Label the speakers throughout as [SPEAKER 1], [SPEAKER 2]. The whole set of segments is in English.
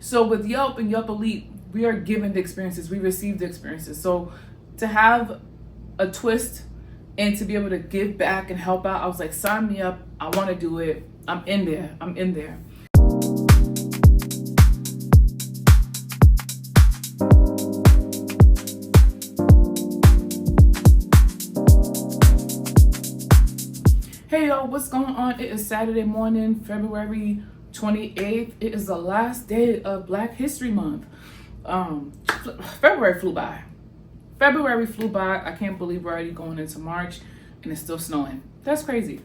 [SPEAKER 1] So with Yelp and Yelp Elite, we are given the experiences, we receive the experiences. So to have a twist and to be able to give back and help out, I was like, sign me up. I want to do it. I'm in there. I'm in there. Hey yo, what's going on? It is Saturday morning, February 28th. It is the last day of Black History Month. February flew by. I can't believe we're already going into March and it's still snowing. That's crazy.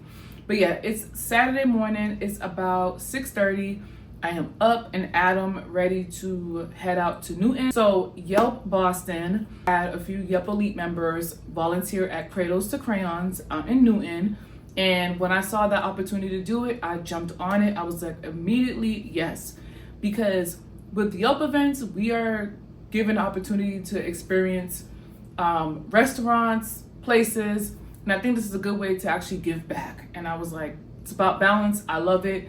[SPEAKER 1] But yeah, it's Saturday morning. It's about 6:30. I am up and Adam ready to head out to Newton. So Yelp Boston had a few Yelp Elite members volunteer at Cradles to Crayons in Newton. And when I saw that opportunity to do it, I jumped on it. I was like, immediately, yes. Because with Yelp events, we are given the opportunity to experience restaurants, places, and I think this is a good way to actually give back. And I was like, it's about balance. I love it.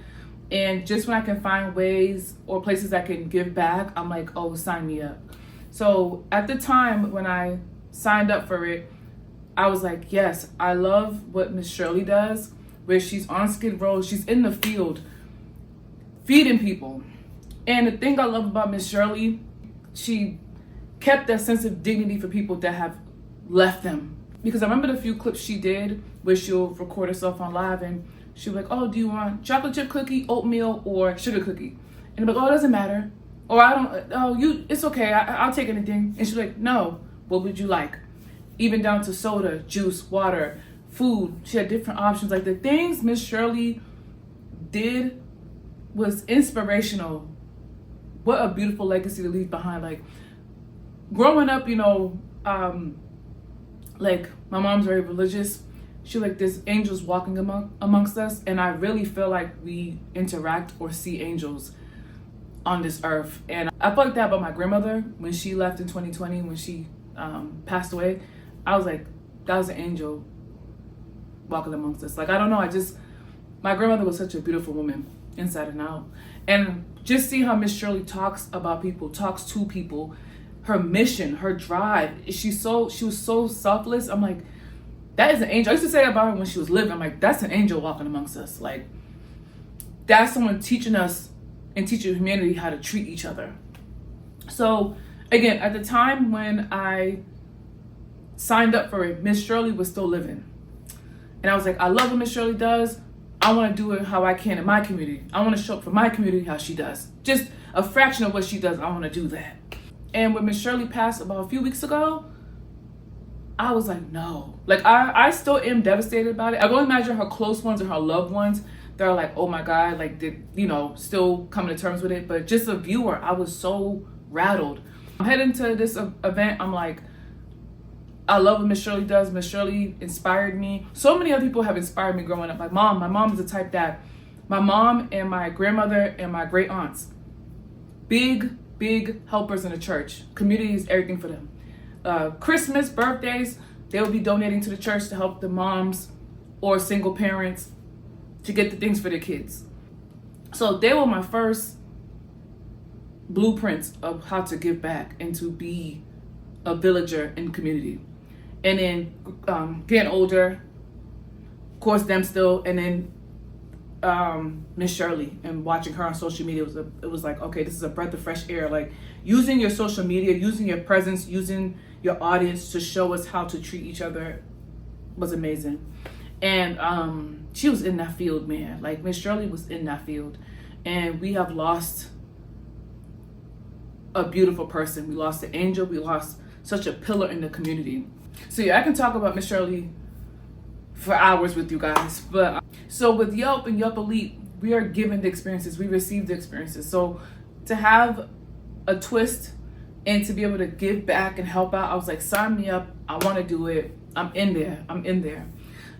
[SPEAKER 1] And just when I can find ways or places I can give back, I'm like, oh, sign me up. So at the time when I signed up for it, I was like, yes, I love what Miss Shirley does, where she's on Skid Row, she's in the field, feeding people. And the thing I love about Miss Shirley, she kept that sense of dignity for people that have left them. Because I remember the few clips she did where she'll record herself on live and she'll be like, oh, do you want chocolate chip cookie, oatmeal, or sugar cookie? And I'm like, oh, it doesn't matter. Or it's okay, I'll take anything. And she's like, no, what would you like? Even down to soda, juice, water, food. She had different options. Like the things Miss Shirley did was inspirational. What a beautiful legacy to leave behind. Like growing up, like my mom's very religious. She like there's angels walking amongst us, and I really feel like we interact or see angels on this earth. And I felt like that about my grandmother when she left in 2020, when she passed away. I was like, that was an angel walking amongst us. Like, I don't know, my grandmother was such a beautiful woman, inside and out. And just see how Miss Shirley talks about people, talks to people, her mission, her drive. She was so selfless. I'm like, that is an angel. I used to say that about her when she was living. I'm like, that's an angel walking amongst us. Like, that's someone teaching us and teaching humanity how to treat each other. So, again, at the time when I signed up for it, Miss Shirley was still living. And I was like, I love what Miss Shirley does. I want to do it how I can in my community. I want to show up for my community how she does. Just a fraction of what she does, I want to do that. And when Miss Shirley passed about a few weeks ago, I was like, no. Like, I still am devastated about it. I can only imagine her close ones or her loved ones. They're like, oh my God, like, still coming to terms with it. But just a viewer, I was so rattled. I'm heading to this event. I'm like, I love what Miss Shirley does. Miss Shirley inspired me. So many other people have inspired me growing up. My mom is the type that my mom and my grandmother and my great aunts, big helpers in the church. Community is everything for them. Christmas, birthdays, they will be donating to the church to help the moms or single parents to get the things for their kids. So they were my first blueprints of how to give back and to be a villager in community. And then getting older, of course, them still, and then Miss Shirley, and watching her on social media it was like, okay, this is a breath of fresh air. Like using your social media, using your presence, using your audience to show us how to treat each other was amazing. And she was in that field, man. Like Miss Shirley was in that field, and we have lost a beautiful person. We lost an angel. We lost such a pillar in the community. So yeah, I can talk about Miss Shirley for hours with you guys. But so with Yelp and Yelp Elite, we are given the experiences, we receive the experiences. So to have a twist and to be able to give back and help out, I was like, sign me up. I want to do it. I'm in there.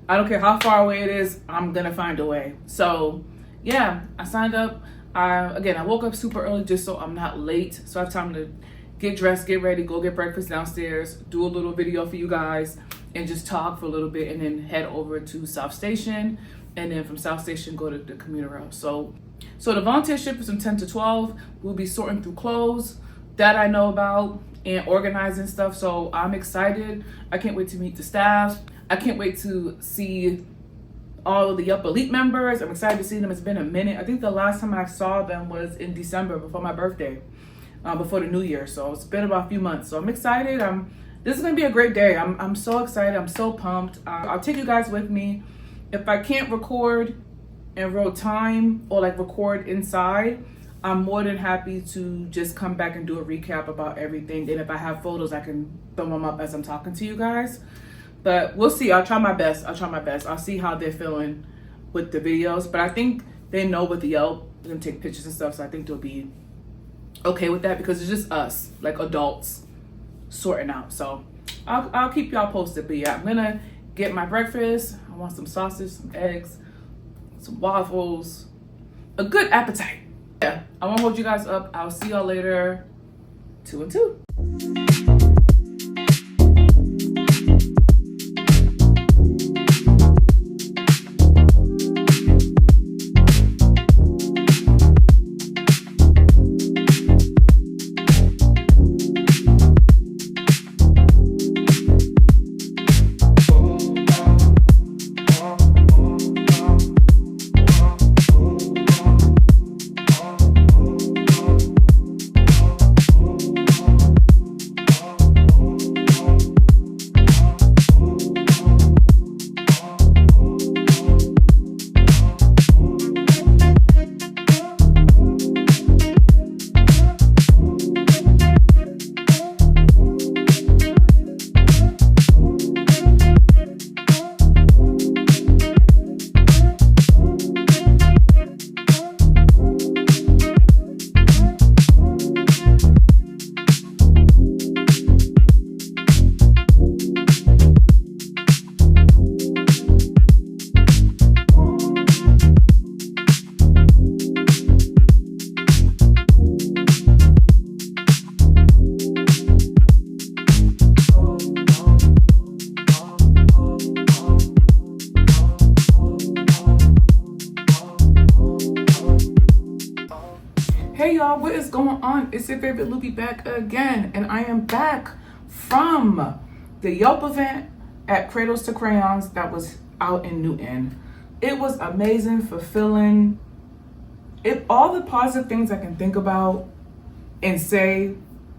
[SPEAKER 1] I don't care how far away it is. I'm gonna find a way. So yeah, I signed up. I woke up super early just so I'm not late. So I have time to get dressed, get ready, go get breakfast downstairs, do a little video for you guys, and just talk for a little bit, and then head over to South Station and then from South Station go to the commuter rail. So the volunteer shift is from 10 to 12. We'll be sorting through clothes that I know about and organizing stuff. So I'm excited. I can't wait to meet the staff. I can't wait to see all of the Yelp Elite members. I'm excited to see them. It's been a minute. I think the last time I saw them was in December before my birthday, before the new year. So it's been about a few months. So I'm excited. This is gonna be a great day. I'm so excited. I'm so pumped. I'll take you guys with me. If I can't record in real time or like record inside, I'm more than happy to just come back and do a recap about everything. And if I have photos, I can throw them up as I'm talking to you guys. But we'll see. I'll try my best. I'll see how they're feeling with the videos. But I think they know with the Yelp, they're gonna take pictures and stuff. So I think they'll be okay with that because it's just us, like adults, sorting out. So I'll keep y'all posted. But yeah, I'm gonna get my breakfast. I want some sausage, some eggs, some waffles, a good appetite. Yeah, I won't hold you guys up. I'll see y'all later. 2 and 2. Hey y'all, what is going on? It's your favorite Loopy back again, and I am back from the Yelp event at Cradles to Crayons that was out in Newton. It was amazing, fulfilling. All the positive things I can think about and say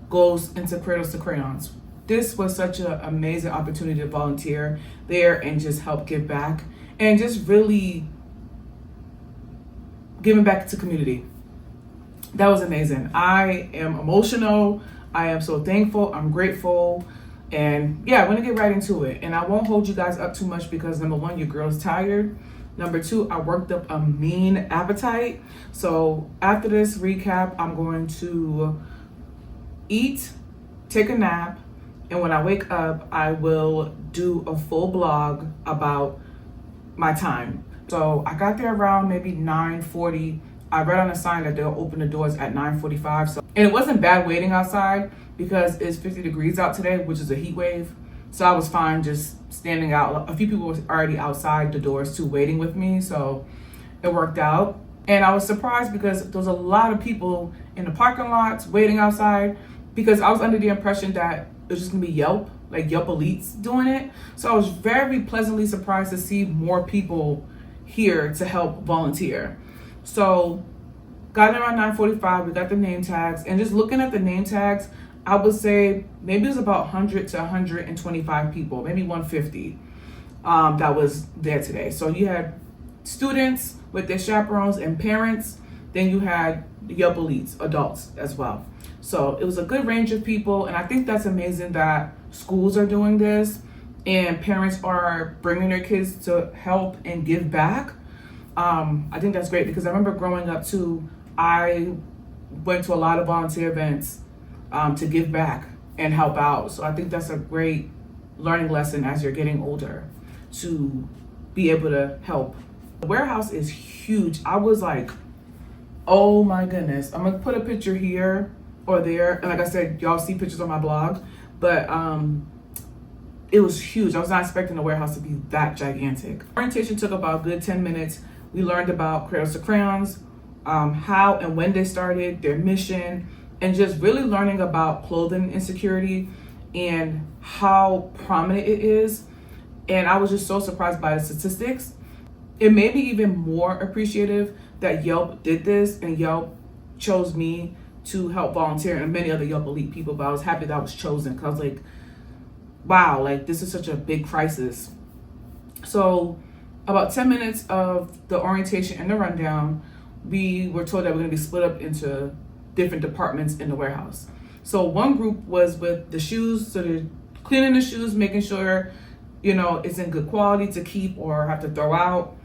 [SPEAKER 1] goes into Cradles to Crayons. This was such an amazing opportunity to volunteer there and just help give back and just really giving back to community. That was amazing. I am emotional. I am so thankful. I'm grateful. And yeah, I'm gonna get right into it. And I won't hold you guys up too much because number one, your girl's tired. Number two, I worked up a mean appetite. So after this recap, I'm going to eat, take a nap, and when I wake up, I will do a full blog about my time. So I got there around maybe 9:40. I read on a sign that they'll open the doors at 9:45. So, and it wasn't bad waiting outside because it's 50 degrees out today, which is a heat wave. So I was fine just standing out. A few people were already outside the doors too, waiting with me. So it worked out. And I was surprised because there was a lot of people in the parking lots waiting outside because I was under the impression that it was just gonna be Yelp, like Yelp Elites doing it. So I was very pleasantly surprised to see more people here to help volunteer. So got in around 9:45, we got the name tags, and just looking at the name tags, I would say maybe it was about 100 to 125 people, maybe 150 that was there today. So you had students with their chaperones and parents, then you had the Yelp Elites, adults as well. So it was a good range of people, and I think that's amazing that schools are doing this and parents are bringing their kids to help and give back. I think that's great because I remember growing up too, I went to a lot of volunteer events to give back and help out. So I think that's a great learning lesson as you're getting older to be able to help. The warehouse is huge. I was like, oh my goodness. I'm gonna put a picture here or there. And like I said, y'all see pictures on my blog, but it was huge. I was not expecting the warehouse to be that gigantic. Orientation took about a good 10 minutes. We learned about Cradles to Crayons, how and when they started, their mission, and just really learning about clothing insecurity and how prominent it is. And I was just so surprised by the statistics. It made me even more appreciative that Yelp did this, and Yelp chose me to help volunteer, and many other Yelp elite people, but I was happy that I was chosen, because I was like, wow, like this is such a big crisis. So about 10 minutes of the orientation and the rundown, we were told that we're going to be split up into different departments in the warehouse. So one group was with the shoes, so they're cleaning the shoes, making sure, you know, it's in good quality to keep or have to throw out.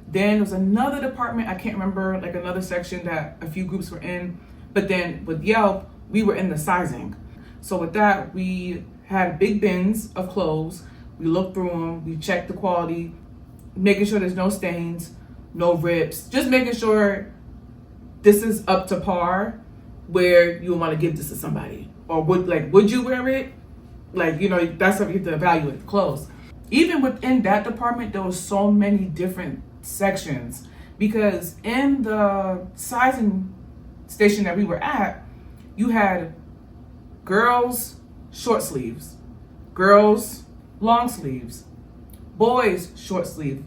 [SPEAKER 1] Then there was another department, I can't remember, like another section that a few groups were in. But then with Yelp, we were in the sizing. So with that, we had big bins of clothes. We looked through them, we checked the quality, making sure there's no stains, no rips, just making sure this is up to par where you want to give this to somebody. Or would you wear it? Like, you know, that's something you have to evaluate the clothes. Even within that department, there was so many different sections, because in the sizing station that we were at, you had girls short sleeves, girls long sleeves, boys short sleeve,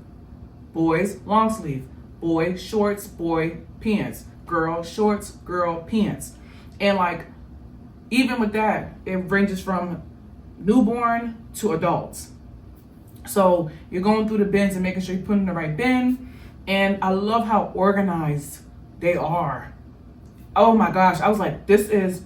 [SPEAKER 1] boys long sleeve, boy shorts, boy pants, girl shorts, girl pants. And like, even with that, it ranges from newborn to adults. So you're going through the bins and making sure you put in the right bin. And I love how organized they are. Oh my gosh, I was like, this is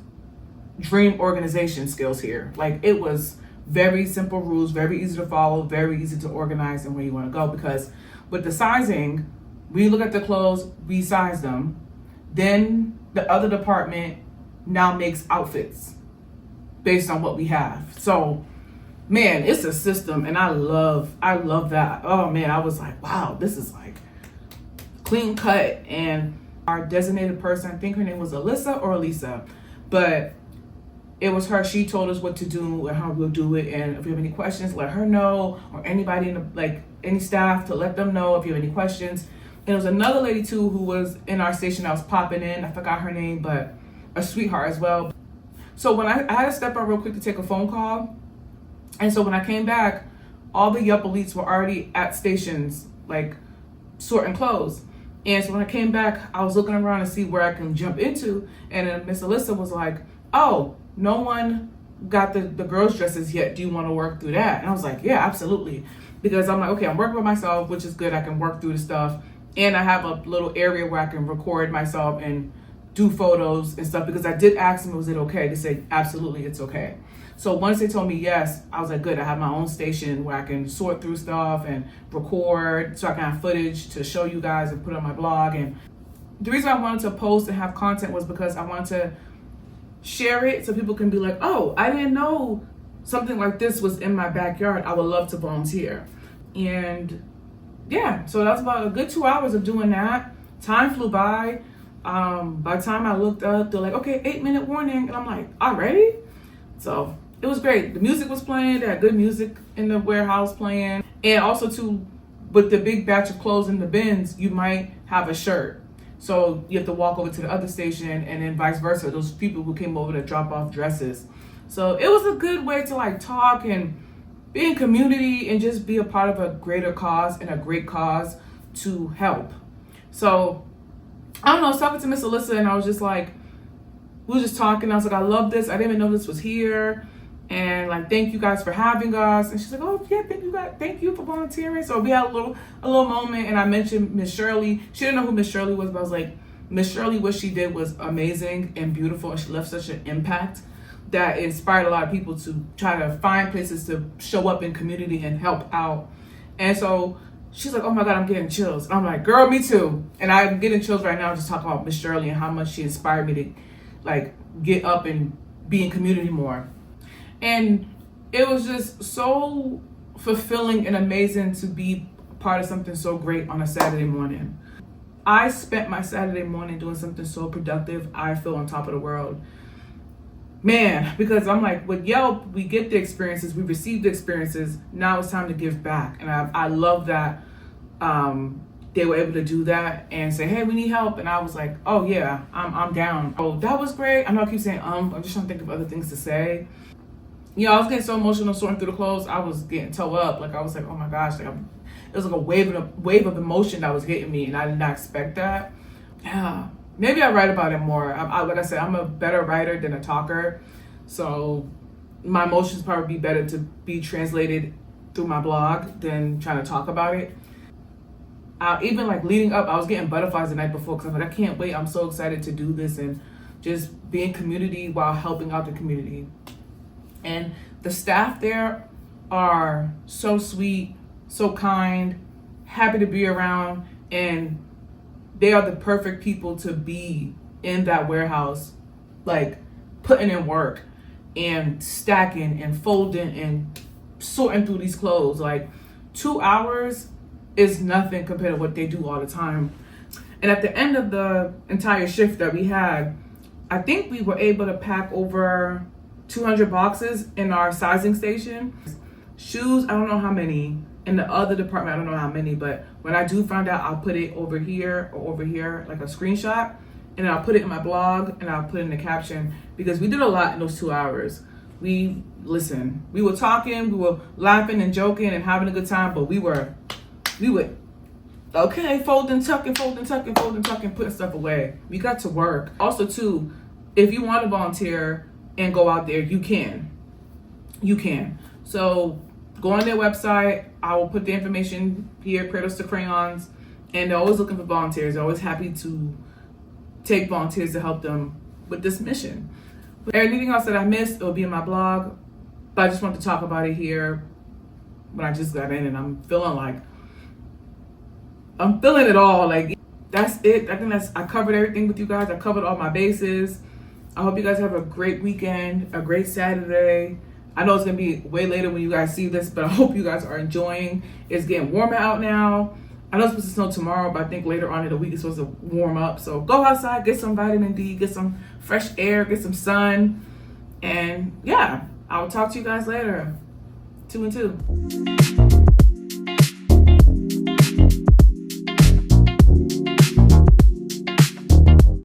[SPEAKER 1] dream organization skills here. Like, it was very simple rules, very easy to follow, very easy to organize and where you want to go. Because with the sizing, we look at the clothes, we size them. Then the other department now makes outfits based on what we have. So man, it's a system, and I love that. Oh man, I was like, wow, this is like clean cut. And our designated person, I think her name was Alyssa or Elisa, but it was her. She told us what to do and how we'll do it. And if you have any questions, let her know, or anybody in the, any staff, to let them know if you have any questions. And there was another lady too who was in our station that was popping in. I forgot her name, but a sweetheart as well. So when I had to step out real quick to take a phone call. And so when I came back, all the Yelp elites were already at stations, like sorting clothes. And so when I came back, I was looking around to see where I can jump into. And then Miss Alyssa was like, oh, no one got the girls' dresses yet. Do you want to work through that? And I was like, yeah, absolutely. Because I'm like, okay, I'm working with myself, which is good. I can work through the stuff. And I have a little area where I can record myself and do photos and stuff. Because I did ask them, was it okay? They said, absolutely, it's okay. So once they told me yes, I was like, good, I have my own station where I can sort through stuff and record, so I can have footage to show you guys and put on my blog. And the reason I wanted to post and have content was because I wanted to share it so people can be like, oh, I didn't know something like this was in my backyard. I would love to volunteer. And yeah, so that's about a good 2 hours of doing that. Time flew by. By the time I looked up, they're like, okay, 8-minute warning. And I'm like, already? So it was great. The music was playing. They had good music in the warehouse playing. And also too, with the big batch of clothes in the bins, you might have a shirt. So you have to walk over to the other station, and then vice versa. Those people who came over to drop off dresses. So it was a good way to like talk and be in community and just be a part of a greater cause and a great cause to help. So I don't know, I was talking to Miss Alyssa, and I was just like, we were just talking. I was like, I love this. I didn't even know this was here. And like, thank you guys for having us. And she's like, oh yeah, thank you for volunteering. So we had a little moment, and I mentioned Miss Shirley. She didn't know who Miss Shirley was, but I was like, Miss Shirley, what she did was amazing and beautiful, and she left such an impact that inspired a lot of people to try to find places to show up in community and help out. And so she's like, oh my God, I'm getting chills. And I'm like, girl, me too. And I'm getting chills right now just talking about Miss Shirley and how much she inspired me to like get up and be in community more. And it was just so fulfilling and amazing to be part of something so great on a Saturday morning. I spent my Saturday morning doing something so productive. I feel on top of the world. man, because I'm like, with Yelp, we get the experiences, we receive the experiences. Now it's time to give back. And I love that they were able to do that and say, hey, we need help. And I was like, oh yeah, I'm down. Oh, that was great. I know I keep saying, I'm just trying to think of other things to say. You know, I was getting so emotional sorting through the clothes. I was getting toe up. Like, I was like, oh my gosh, like it was like a wave of emotion that was hitting me, and I did not expect that. Yeah, maybe I write about it more. Like I said, I'm a better writer than a talker, so my emotions probably be better to be translated through my blog than trying to talk about it. Even like leading up, I was getting butterflies the night before because I'm like, I can't wait. I'm so excited to do this and just be in community while helping out the community. And the staff there are so sweet, so kind, happy to be around, and they are the perfect people to be in that warehouse, like putting in work and stacking and folding and sorting through these clothes. Like 2 hours is nothing compared to what they do all the time. And at the end of the entire shift that we had, I think we were able to pack over 200 boxes in our sizing station. Shoes, I don't know how many. In the other department, I don't know how many, but when I do find out, I'll put it over here or over here, like a screenshot, and I'll put it in my blog and I'll put it in the caption, because we did a lot in those 2 hours. We were talking, we were laughing and joking and having a good time, but we would, okay, folding, tucking, putting stuff away. We got to work. Also too, if you want to volunteer and go out there, you can. So go on their website. I will put the information here, Cradles to Crayons, and they're always looking for volunteers. They're always happy to take volunteers to help them with this mission. Anything else that I missed, it'll be in my blog, but I just want to talk about it here when I just got in, and I'm feeling it all. Like, that's it. I think I covered everything with you guys. I covered all my bases. I hope you guys have a great weekend, a great Saturday. I know it's going to be way later when you guys see this, but I hope you guys are enjoying. It's getting warmer out now. I know it's supposed to snow tomorrow, but I think later on in the week it's supposed to warm up. So go outside, get some vitamin D, get some fresh air, get some sun. And yeah, I'll talk to you guys later. 2 and 2.